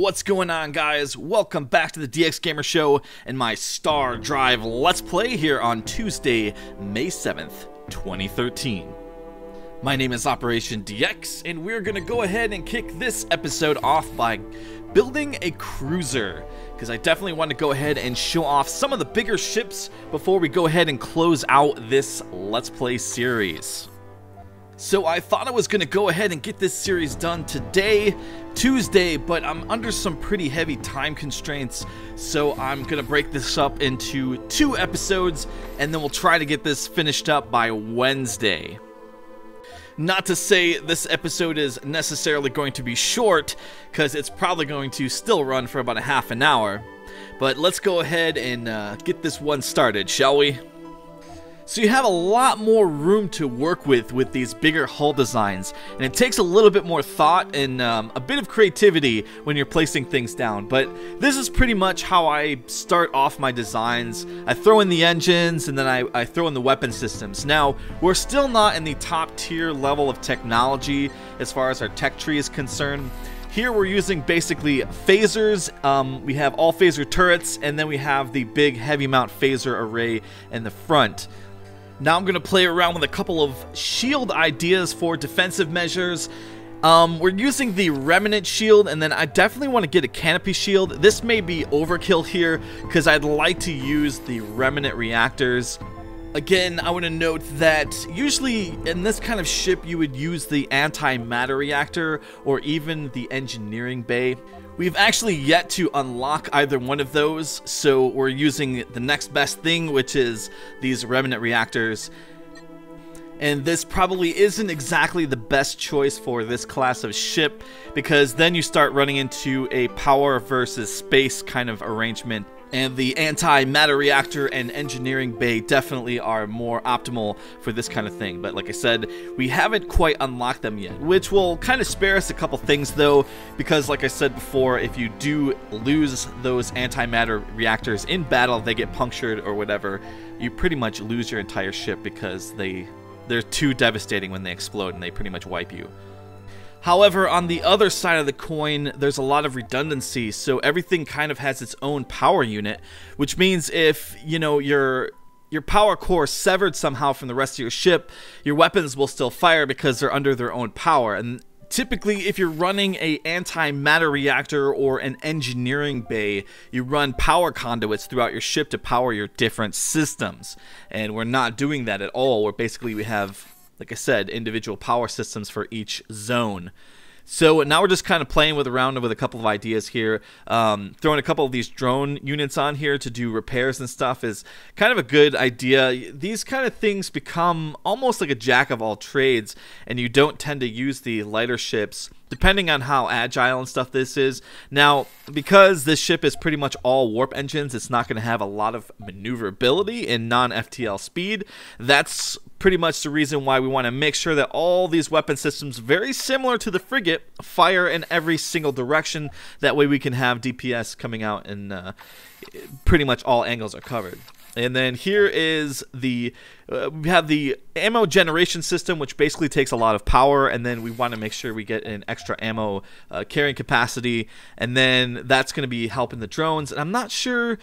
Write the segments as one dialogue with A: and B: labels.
A: What's going on, guys? Welcome back to the DX Gamer Show and my Stardrive Let's Play here on Tuesday, May 7th, 2013. My name is OperationDx, and we're gonna go ahead and kick this episode off by building a cruiser, because I definitely want to go ahead and show off some of the bigger ships before we go ahead and close out this Let's Play series. So I thought I was going to go ahead and get this series done today, Tuesday, but I'm under some pretty heavy time constraints, so I'm going to break this up into 2 episodes, and then we'll try to get this finished up by Wednesday. Not to say this episode is necessarily going to be short, because it's probably going to still run for about a half an hour, but let's go ahead and get this one started, shall we? So you have a lot more room to work with these bigger hull designs, and it takes a little bit more thought and a bit of creativity when you're placing things down, but this is pretty much how I start off my designs. I throw in the engines, and then I throw in the weapon systems. Now, we're still not in the top tier level of technology as far as our tech tree is concerned. Here we're using basically phasers. We have all phaser turrets, and then we have the big heavy mount phaser array in the front. Now I'm going to play around with a couple of shield ideas for defensive measures. We're using the remnant shield, and then I definitely want to get a canopy shield. This may be overkill here because I'd like to use the remnant reactors. Again, I want to note that usually in this kind of ship you would use the antimatter reactor or even the engineering bay. We've actually yet to unlock either one of those, so we're using the next best thing, which is these remnant reactors. And this probably isn't exactly the best choice for this class of ship, because then you start running into a power versus space kind of arrangement. And the antimatter reactor and engineering bay definitely are more optimal for this kind of thing. But like I said, we haven't quite unlocked them yet, which will kind of spare us a couple things though, because like I said before, if you do lose those antimatter reactors in battle, they get punctured or whatever, you pretty much lose your entire ship because they're too devastating when they explode and they pretty much wipe you. However, on the other side of the coin, there's a lot of redundancy, so everything kind of has its own power unit, which means if, you know, your power core is severed somehow from the rest of your ship, your weapons will still fire because they're under their own power. And typically, if you're running a antimatter reactor or an engineering bay, you run power conduits throughout your ship to power your different systems. And we're not doing that at all, where basically we have, like I said, individual power systems for each zone. So now we're just kind of playing around with a couple of ideas here. Throwing a couple of these drone units on here to do repairs and stuff is kind of a good idea. These kind of things become almost like a jack of all trades, and you don't tend to use the lighter ships depending on how agile and stuff this is. Now, because this ship is pretty much all warp engines, it's not going to have a lot of maneuverability and non-FTL speed. That's pretty much the reason why we want to make sure that all these weapon systems, very similar to the frigate, fire in every single direction. That way we can have DPS coming out and pretty much all angles are covered. And then here is the, we have the ammo generation system, which basically takes a lot of power, and then we want to make sure we get an extra ammo carrying capacity, and then that's going to be helping the drones. And I'm not sure,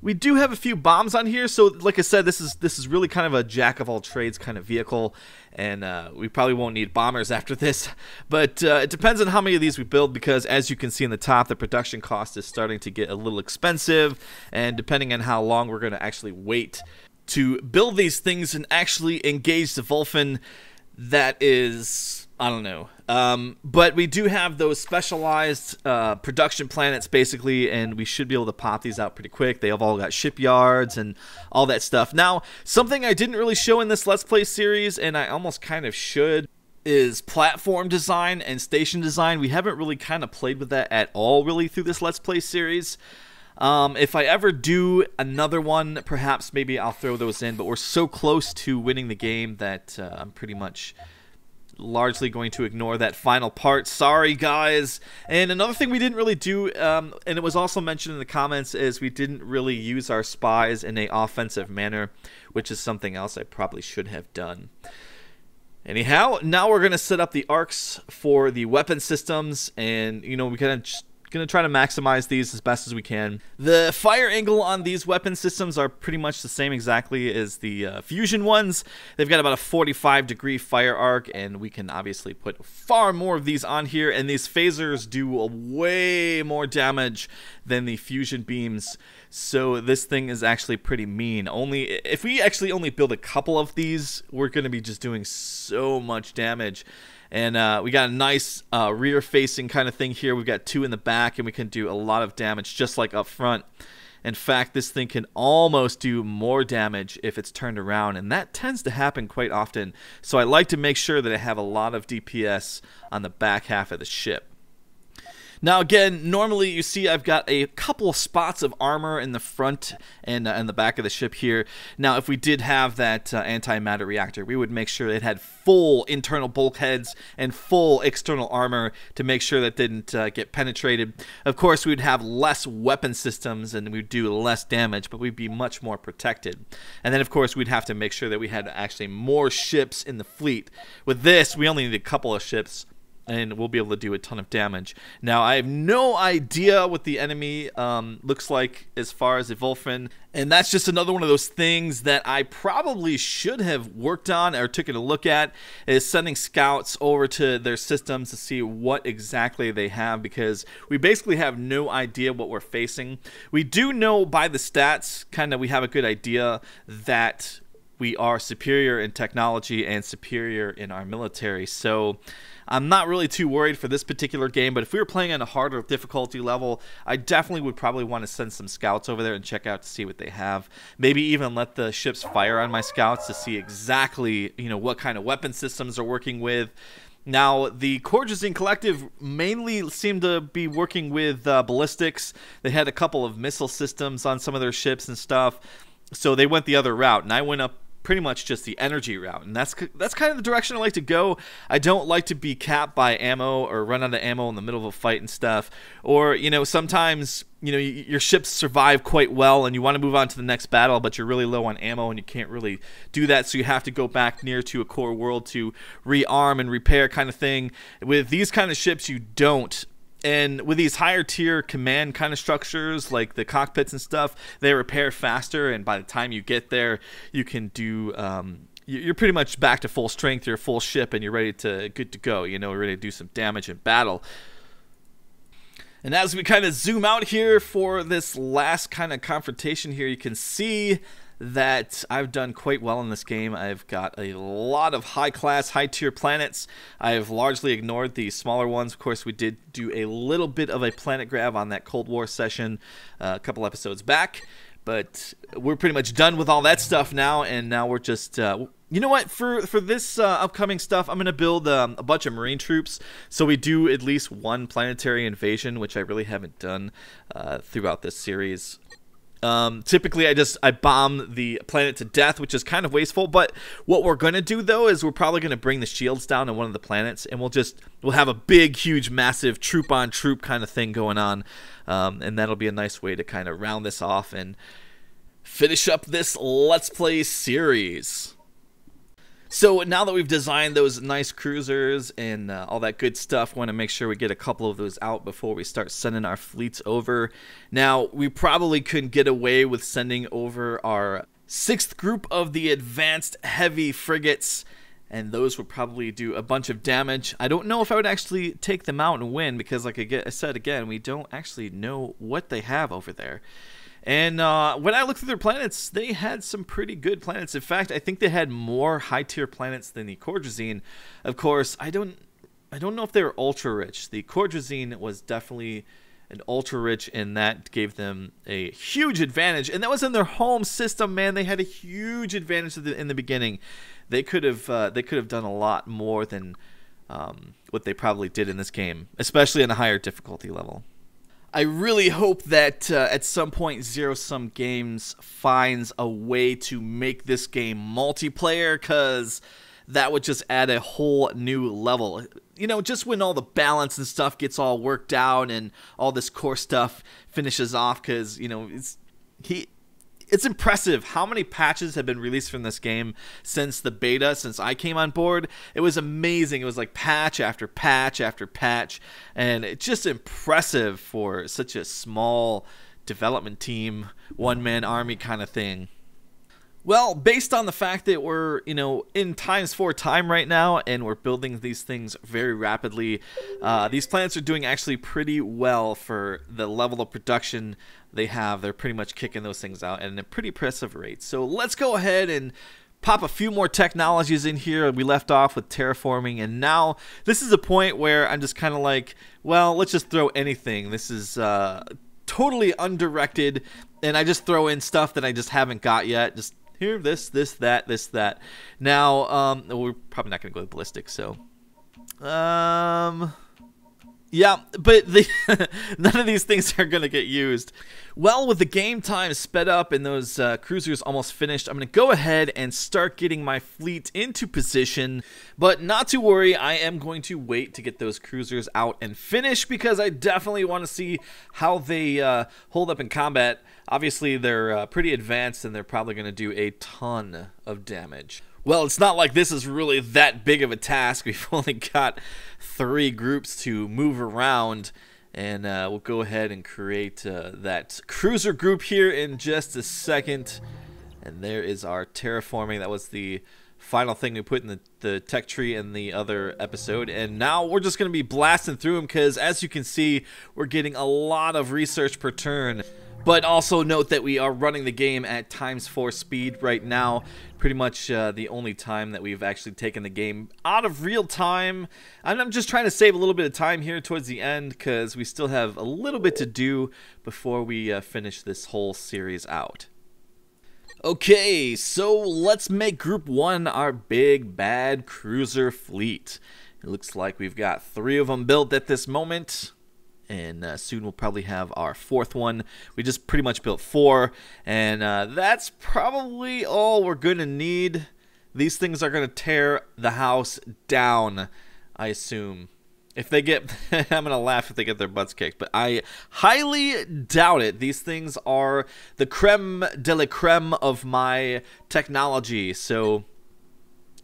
A: we do have a few bombs on here, so like I said, this is really kind of a jack of all trades kind of vehicle, and we probably won't need bombers after this, but it depends on how many of these we build, because as you can see in the top, the production cost is starting to get a little expensive, and depending on how long we're going to actually wait to build these things and actually engage the Vulcan, that is, I don't know. But we do have those specialized production planets basically, and we should be able to pop these out pretty quick. They have all got shipyards and all that stuff. Now, something I didn't really show in this Let's Play series, and I almost kind of should, is platform design and station design. We haven't really kind of played with that at all really through this Let's Play series. If I ever do another one, perhaps maybe I'll throw those in, but we're so close to winning the game that I'm pretty much largely going to ignore that final part. Sorry, guys. And another thing we didn't really do, and it was also mentioned in the comments, is we didn't really use our spies in an offensive manner, which is something else I probably should have done. Anyhow, now we're going to set up the arcs for the weapon systems, and, you know, we kind of Gonna try to maximize these as best as we can. The fire angle on these weapon systems are pretty much the same exactly as the fusion ones. They've got about a 45-degree fire arc, and we can obviously put far more of these on here, and these phasers do way more damage than the fusion beams, so this thing is actually pretty mean. If we actually only build a couple of these, we're gonna be just doing so much damage. And we got a nice rear-facing kind of thing here. We've got 2 in the back, and we can do a lot of damage just like up front. In fact, this thing can almost do more damage if it's turned around, and that tends to happen quite often. So I like to make sure that I have a lot of DPS on the back half of the ship. Now again, normally you see I've got a couple of spots of armor in the front and the back of the ship here. Now if we did have that antimatter reactor, we would make sure it had full internal bulkheads and full external armor to make sure that didn't get penetrated. Of course, we'd have less weapon systems and we'd do less damage, but we'd be much more protected. And then of course we'd have to make sure that we had actually more ships in the fleet. With this, we only need a couple of ships, and we'll be able to do a ton of damage. Now, I have no idea what the enemy looks like as far as Evolfin, and that's just another one of those things that I probably should have worked on or taken a look at, is sending scouts over to their systems to see what exactly they have, because we basically have no idea what we're facing. We do know by the stats, kind of, we have a good idea that we are superior in technology and superior in our military, so I'm not really too worried for this particular game, but if we were playing on a harder difficulty level, I definitely would probably want to send some scouts over there and check out to see what they have. Maybe even let the ships fire on my scouts to see exactly, what kind of weapon systems they're working with. Now, the Corgezine Collective mainly seemed to be working with ballistics. They had a couple of missile systems on some of their ships and stuff, so they went the other route, and I went up pretty much just the energy route, and that's kind of the direction I like to go. I don't like to be capped by ammo or run out of ammo in the middle of a fight and stuff, or sometimes your ships survive quite well and you want to move on to the next battle, but you're really low on ammo and you can't really do that, so you have to go back near to a core world to rearm and repair kind of thing. With these kind of ships, you don't. And with these higher tier command kind of structures, like the cockpits and stuff, they repair faster, and by the time you get there, you can do, you're pretty much back to full strength, you're full ship, and you're good to go, ready to do some damage in battle. And as we kind of zoom out here for this last kind of confrontation here, you can see that I've done quite well in this game. I've got a lot of high-class, high-tier planets. I've largely ignored the smaller ones. Of course, we did do a little bit of a planet grab on that Cold War session a couple episodes back, but we're pretty much done with all that stuff now, and now we're just... you know what? For this upcoming stuff, I'm going to build a bunch of Marine troops, so we do at least one planetary invasion, which I really haven't done throughout this series. Typically I bomb the planet to death, which is kind of wasteful, but what we're going to do though is we're probably going to bring the shields down on one of the planets, and we'll have a big, huge, massive troop on troop kind of thing going on, and that'll be a nice way to kind of round this off and finish up this Let's Play series. So now that we've designed those nice cruisers and all that good stuff, want to make sure we get a couple of those out before we start sending our fleets over. Now, we probably couldn't get away with sending over our 6th group of the advanced heavy frigates, and those would probably do a bunch of damage. I don't know if I would actually take them out and win, because like I said again, we don't actually know what they have over there. And when I looked through their planets, they had some pretty good planets. In fact, I think they had more high-tier planets than the Corgezine. Of course, I don't know if they were ultra-rich. The Corgezine was definitely an ultra-rich, and that gave them a huge advantage. And that was in their home system, man. They had a huge advantage in the beginning. They could have done a lot more than what they probably did in this game, especially on a higher difficulty level. I really hope that at some point Zero Sum Games finds a way to make this game multiplayer, because that would just add a whole new level. Just when all the balance and stuff gets all worked out and all this core stuff finishes off, because, It's impressive how many patches have been released from this game since the beta, since I came on board. It was amazing. It was like patch after patch after patch, and it's just impressive for such a small development team, one-man army kind of thing. Well, based on the fact that we're, in ×4 time right now, and we're building these things very rapidly, these planets are doing actually pretty well for the level of production they have. They're pretty much kicking those things out at a pretty impressive rate. So let's go ahead and pop a few more technologies in here. We left off with terraforming, and now this is a point where I'm just kind of like, well, let's just throw anything. This is totally undirected, and I just throw in stuff that I just haven't got yet. Just here, this, that. Now, we're probably not going to go ballistic, so yeah, but none of these things are going to get used. Well, with the game time sped up and those cruisers almost finished, I'm going to go ahead and start getting my fleet into position. But not to worry, I am going to wait to get those cruisers out and finish, because I definitely want to see how they hold up in combat. Obviously, they're pretty advanced, and they're probably going to do a ton of damage. Well, it's not like this is really that big of a task. We've only got 3 groups to move around, and we'll go ahead and create that cruiser group here in just a second. And there is our terraforming. That was the final thing we put in the tech tree in the other episode, and now we're just going to be blasting through them, because as you can see, we're getting a lot of research per turn. But also note that we are running the game at ×4 speed right now. Pretty much the only time that we've actually taken the game out of real time. And I'm just trying to save a little bit of time here towards the end, because we still have a little bit to do before we finish this whole series out. Okay, so let's make Group 1 our big bad cruiser fleet. It looks like we've got 3 of them built at this moment. And soon we'll probably have our 4th one. We just pretty much built 4, and that's probably all we're gonna need. These things are gonna tear the house down, I assume. If they get, I'm gonna laugh if they get their butts kicked, but I highly doubt it. These things are the creme de la creme of my technology, so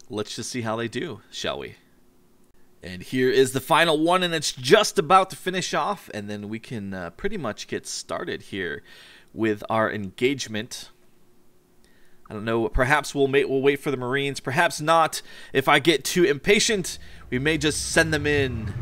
A: let's just see how they do, shall we? And here is the final one, and it's just about to finish off, and then we can pretty much get started here with our engagement. I don't know, perhaps we'll wait for the Marines, perhaps not. If I get too impatient, we may just send them in.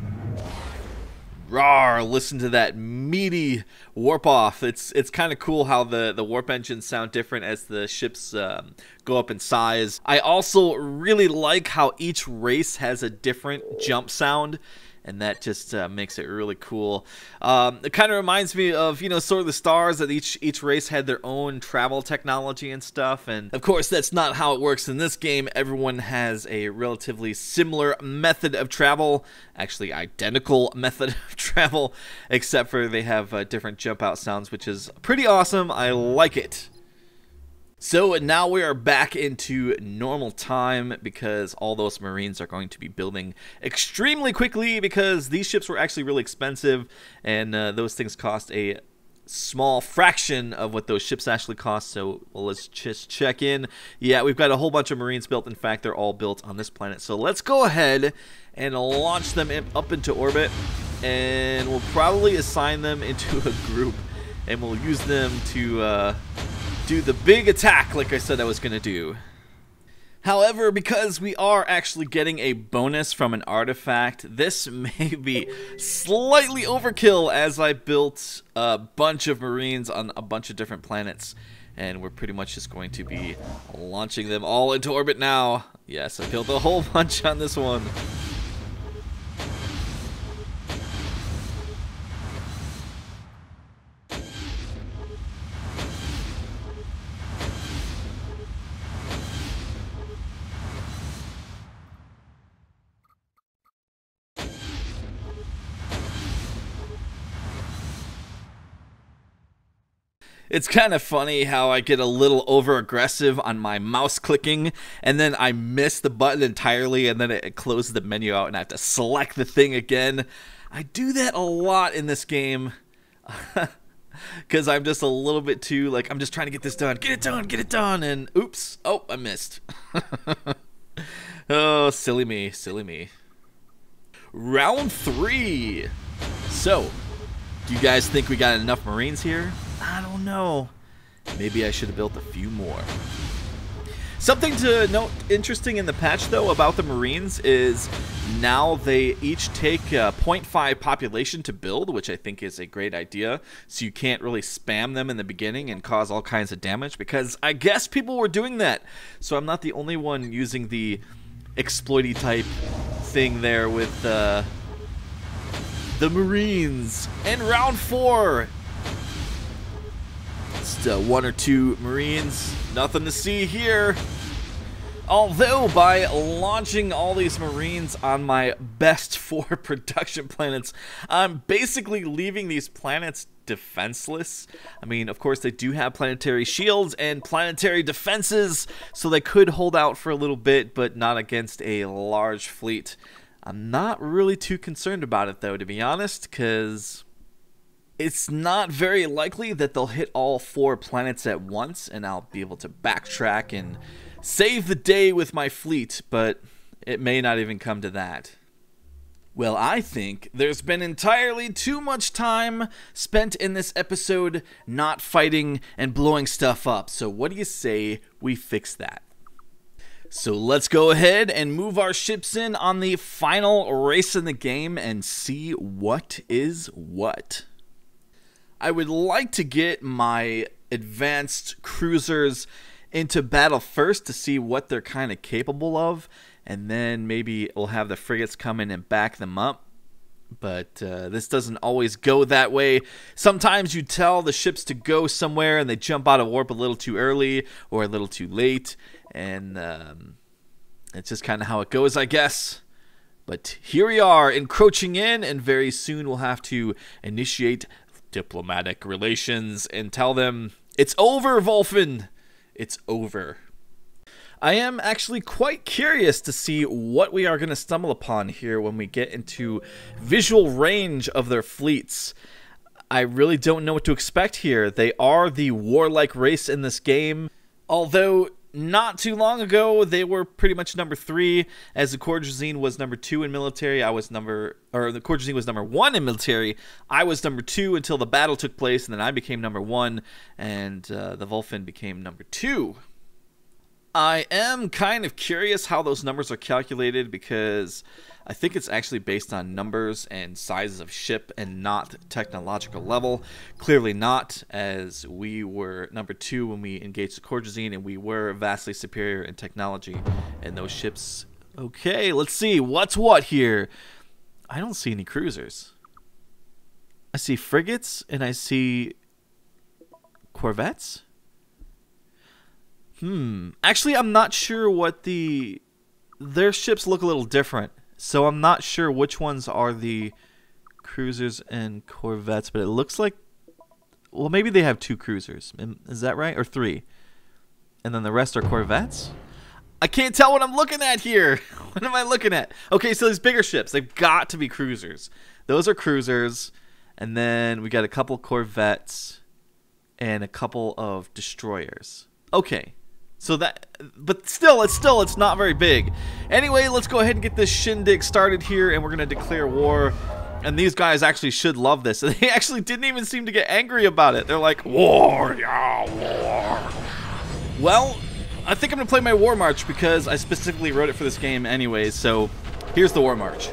A: Rawr, listen to that meaty warp off. It's kind of cool how the warp engines sound different as the ships go up in size. I also really like how each race has a different jump sound, and that just makes it really cool. It kind of reminds me of, sort of the stars, that each race had their own travel technology and stuff. And of course, that's not how it works in this game. Everyone has a relatively similar method of travel, actually identical method of travel, except for they have different jump out sounds, which is pretty awesome. I like it. So now we are back into normal time, because all those Marines are going to be building extremely quickly, because these ships were actually really expensive, and those things cost a small fraction of what those ships actually cost. So let's just check in. Yeah, we've got a whole bunch of Marines built. In fact, they're all built on this planet. So let's go ahead and launch them up into orbit, and we'll probably assign them into a group, and we'll use them to do the big attack like I said I was going to do. However, because we are actually getting a bonus from an artifact, this may be slightly overkill, as I built a bunch of Marines on a bunch of different planets, and we're pretty much just going to be launching them all into orbit now. Yes, I built a whole bunch on this one. It's kind of funny how I get a little over aggressive on my mouse clicking, and then I miss the button entirely, and then it closes the menu out and I have to select the thing again. I do that a lot in this game. Because I'm just a little bit too, like, I'm just trying to get this done. Get it done, get it done. And oops. Oh, I missed. Oh, silly me, silly me. Round 3. So, do you guys think we got enough Marines here? I don't know. Maybe I should have built a few more. Something to note interesting in the patch, though, about the Marines is now they each take 0.5 population to build, which I think is a great idea. So you can't really spam them in the beginning and cause all kinds of damage, because I guess people were doing that. So I'm not the only one using the exploity type thing there with the Marines. And round 4. Just 1 or 2 Marines. Nothing to see here. Although, by launching all these Marines on my best 4 production planets, I'm basically leaving these planets defenseless. I mean, of course, they do have planetary shields and planetary defenses, so they could hold out for a little bit, but not against a large fleet. I'm not really too concerned about it, though, to be honest, because it's not very likely that they'll hit all 4 planets at once, and I'll be able to backtrack and save the day with my fleet, but it may not even come to that. Well, I think there's been entirely too much time spent in this episode not fighting and blowing stuff up, so what do you say we fix that? So let's go ahead and move our ships in on the final race in the game and see what is what. I would like to get my advanced cruisers into battle first to see what they're kind of capable of, and then maybe we'll have the frigates come in and back them up. But this doesn't always go that way. Sometimes you tell the ships to go somewhere and they jump out of warp a little too early or a little too late, and it's just kind of how it goes, I guess. But here we are, encroaching in, and very soon we'll have to initiate diplomatic relations and tell them, it's over, Wolfen! It's over. I am actually quite curious to see what we are going to stumble upon here when we get into visual range of their fleets. I really don't know what to expect here. They are the warlike race in this game, although not too long ago they were pretty much number 3, as the Courgezine was number 2 in military. The Courgezine was number 1 in military. I was number 2 until the battle took place, and then I became number 1, and the Wolfen became number 2. I am kind of curious how those numbers are calculated, because I think it's actually based on numbers and sizes of ship and not technological level. Clearly not, as we were number 2 when we engaged the Courgezine, and we were vastly superior in technology in those ships. Okay, let's see. What's what here? I don't see any cruisers. I see frigates, and I see corvettes. Actually, I'm not sure what their ships look a little different, so I'm not sure which ones are the cruisers and corvettes, but it looks like, well, maybe they have 2 cruisers. Is that right? Or 3? And then the rest are corvettes? I can't tell what I'm looking at here. What am I looking at? Okay, so these bigger ships, they've got to be cruisers. Those are cruisers, and then we got a couple corvettes and a couple of destroyers. Okay. So that, but still, it's not very big. Anyway, let's go ahead and get this shindig started here, and we're going to declare war. And these guys actually should love this. They actually didn't even seem to get angry about it. They're like, war, yeah, war. Well, I think I'm going to play my war march, because I specifically wrote it for this game anyways. So here's the war march.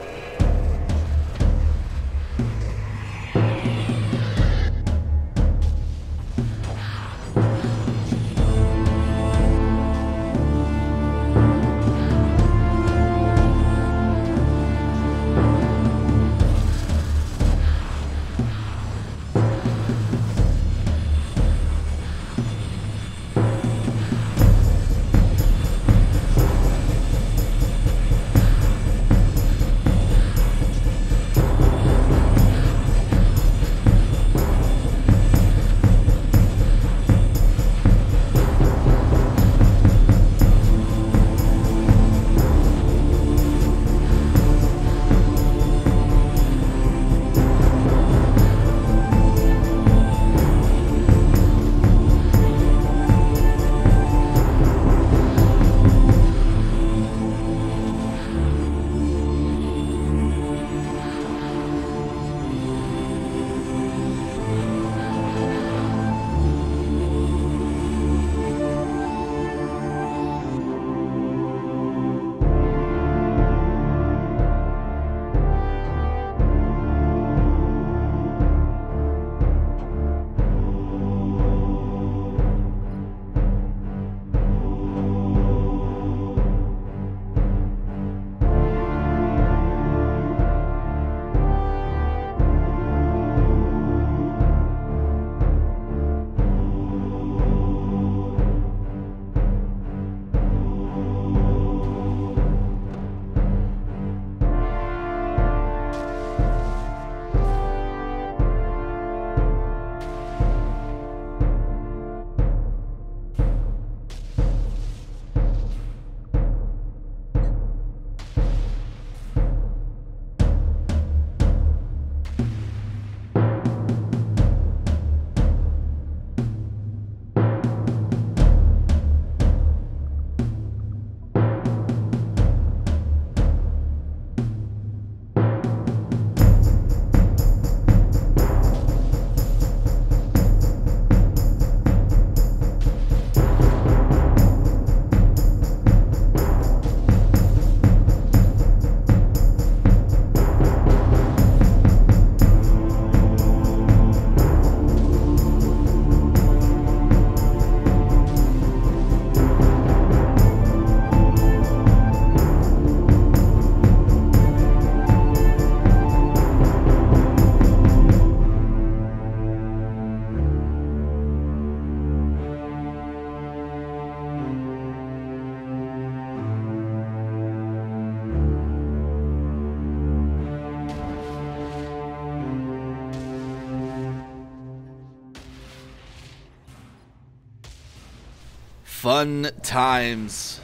A: Fun times.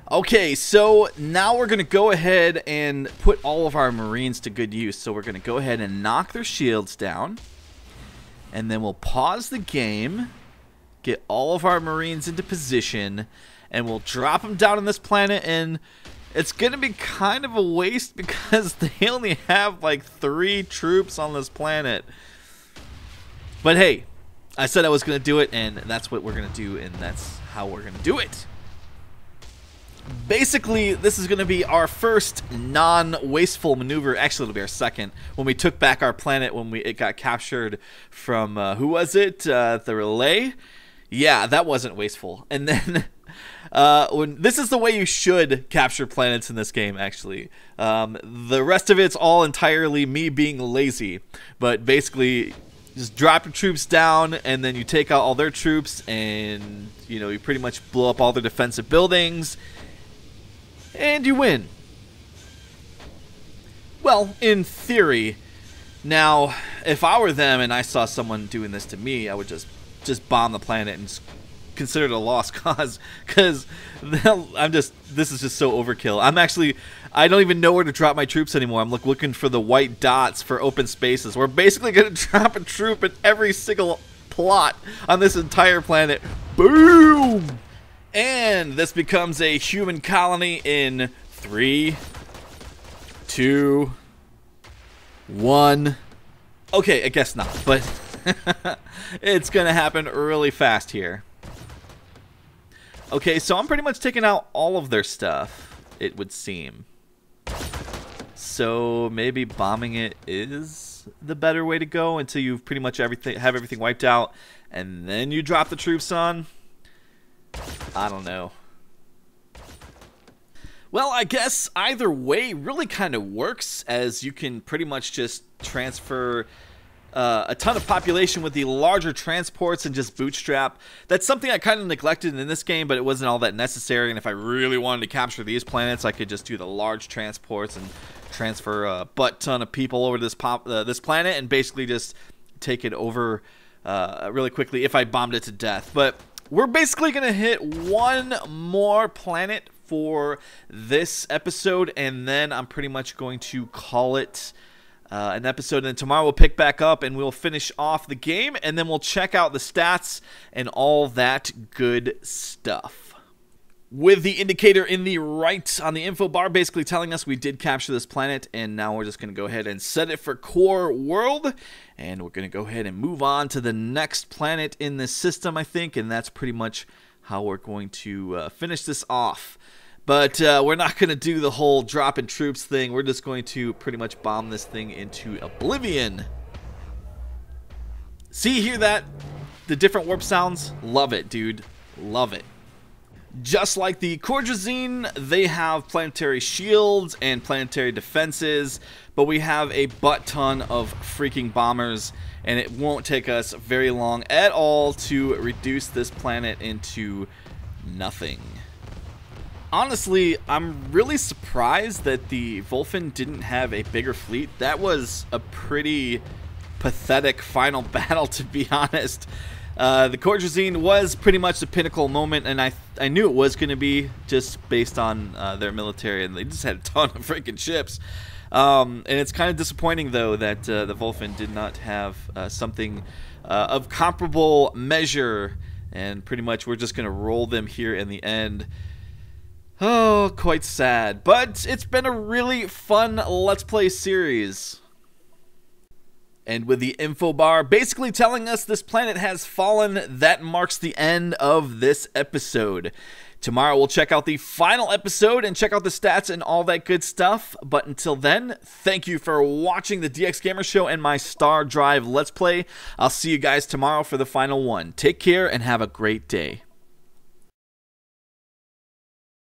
A: Okay, so now we're going to go ahead and put all of our Marines to good use. So we're going to go ahead and knock their shields down. And then we'll pause the game, get all of our Marines into position, and we'll drop them down on this planet. And it's going to be kind of a waste because they only have like 3 troops on this planet. But hey, I said I was going to do it, and that's what we're going to do, and that's how we're going to do it. Basically, this is going to be our first non-wasteful maneuver. Actually, it'll be our second. When we took back our planet, when it got captured from, who was it? The relay? Yeah, that wasn't wasteful. And then, this is the way you should capture planets in this game, actually. The rest of it's all entirely me being lazy. But basically, just drop your troops down, and then you take out all their troops, and, you know, you pretty much blow up all their defensive buildings. And you win. Well, in theory. Now, if I were them and I saw someone doing this to me, I would just bomb the planet and consider it a lost cause. Because this is just so overkill. I don't even know where to drop my troops anymore. I'm looking for the white dots for open spaces. We're basically going to drop a troop in every single plot on this entire planet. Boom! And this becomes a human colony in 3, 2, 1. Okay, I guess not, but it's gonna happen really fast here. Okay, so I'm pretty much taking out all of their stuff, it would seem. So maybe bombing it is the better way to go until you've pretty much have everything wiped out, and then you drop the troops on. I don't know. Well, I guess either way really kind of works, as you can pretty much just transfer a ton of population with the larger transports and just bootstrap. That's something I kind of neglected in this game, but it wasn't all that necessary. And if I really wanted to capture these planets, I could just do the large transports and transfer a butt ton of people over to this planet and basically just take it over really quickly if I bombed it to death. But we're basically going to hit one more planet for this episode, and then I'm pretty much going to call it an episode. And then tomorrow we'll pick back up, and we'll finish off the game, and then we'll check out the stats and all that good stuff. With the indicator in the right on the info bar basically telling us we did capture this planet, and now we're just going to go ahead and set it for core world, and we're going to go ahead and move on to the next planet in this system, I think, and that's pretty much how we're going to finish this off. But we're not going to do the whole dropping troops thing. We're just going to pretty much bomb this thing into oblivion. See, hear that? The different warp sounds? Love it, dude. Love it. Just like the Cordrazine, they have planetary shields and planetary defenses, but we have a butt ton of freaking bombers, and it won't take us very long at all to reduce this planet into nothing. Honestly, I'm really surprised that the Wolfen didn't have a bigger fleet. That was a pretty pathetic final battle, to be honest. The Cordrazine was pretty much the pinnacle moment, and I knew it was going to be just based on their military, and they just had a ton of freaking ships. And it's kind of disappointing, though, that the Wolfen did not have something of comparable measure, and pretty much we're just going to roll them here in the end. Oh, quite sad, but it's been a really fun Let's Play series. And with the info bar basically telling us this planet has fallen, that marks the end of this episode. Tomorrow we'll check out the final episode and check out the stats and all that good stuff. But until then, thank you for watching the DX Gamer Show and my Stardrive Let's Play. I'll see you guys tomorrow for the final one. Take care and have a great day.